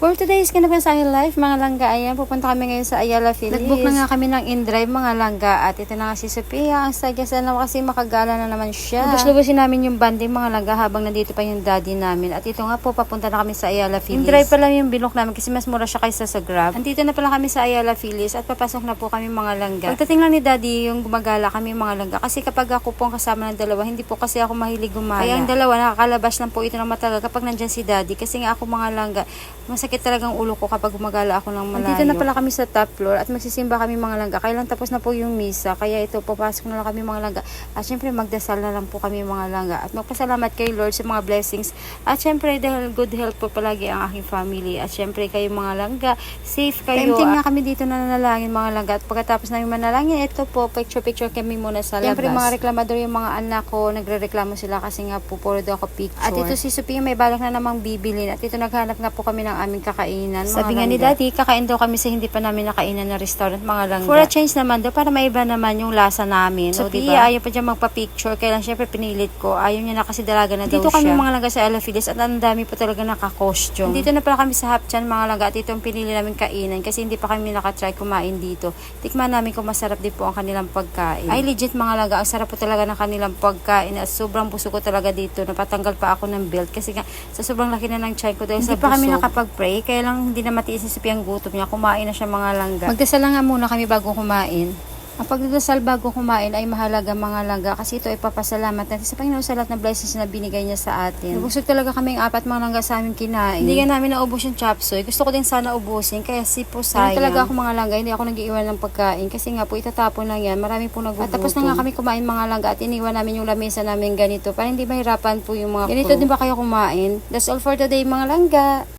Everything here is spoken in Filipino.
For today's Kinabang sa aking life, mga langga, ayan, pupunta kami ngayon sa Ayala Feliz. Nagbook na nga kami ng in-drive, mga langga, at ito na nga si Sophia. Ang sagyasan na kasi makagala na naman siya. Lubos-lubosin namin yung banding, mga langga, habang nandito pa yung daddy namin. At ito nga po, papunta na kami sa Ayala Feliz. In-drive pa lang yung binok namin kasi mas mura siya kaysa sa Grab. Andito na pala kami sa Ayala Feliz at papasok na po kami, mga langga. Pagdating lang ni daddy, yung gumagala kami, mga langga, kasi kapag ako po ang kasama ng dalawa, hindi po kasi ako mahilig gumala. Kaya ang dalawa, nakakalabas lang po ito ng matagal kapag nandyan si daddy. Kasi nga ako, mga langga, masakit talagang ulo ko kapag gumagala ako ng malayo. Dito na pala kami sa top floor at magsisimba kami, mga langga. Kailan tapos na po yung misa. Kaya ito, papasok na lang kami, mga langga. At syempre, magdasal na lang po kami, mga langga. At magpasalamat kay Lord sa mga blessings. At syempre, dahil good health po palagi ang aking family. At syempre, kayo, mga langga, safe kayo. Tempting nga kami dito na nanalangin, mga langga. At pagkatapos namin manalangin, ito po, picture kami muna sa labas. Syempre, mga reklamador yung mga anak ko, nagre-reklamo sila kasi nga po, puro daw ako picture. At ito si Sophia, may balak na namang bibilin. At ito, naghanap nga po kami ng aming kakainan. Sabi nga ni daddy, kakain daw kami sa hindi pa namin nakainan na restaurant, mga langga. For a change naman daw, para maiba naman yung lasa namin. So, diba? Ayaw pa dyan magpa-picture. Kaya lang, syempre, pinilit ko. Ayaw niya na kasi dalaga na daw siya. Dito kami, mga langga, sa Ayala Feliz at ang dami po talaga naka-costume. Dito na pala kami sa Hapchan, mga langga, at ito ang pinili namin kainan kasi hindi pa kami nakatry kumain dito. Tikman namin kung masarap din po ang kanilang pagkain. Ay, legit, mga langga, ang sarap po talaga ng kanilang pagkain at sobrang busog ko talaga dito. Napatanggal pa ako ng belt kasi nga sa sobrang laki na ng tiyan ko dahil hindi sa busog. Hindi pa kami nakapag-pray, kaya lang hindi na matiis si Sophia ang gutom niya. Kumain na siya, mga langga. Magdasal lang nga muna kami bago kumain. Ang pagdadasal bago kumain ay mahalaga, mga langga, kasi ito ay papasalamat natin sa Panginoon sa lahat ng blessings na binigay niya sa atin. Nabusog talaga kaming apat, mga langga, sa aming kinain. Hindi nga namin naubos yung chopsoy. Gusto ko din sana ubusin, kaya po sayang. Talaga ako, mga langga, hindi ako nag-iwan ng pagkain kasi nga po itatapon lang yan. Marami po nagugutom. At tapos na nga kami kumain, mga langga, at iniwan namin yung lamesa namin ganito para hindi mahirapan po yung mga ganito din ba kayo kumain? That's all for today, mga langga.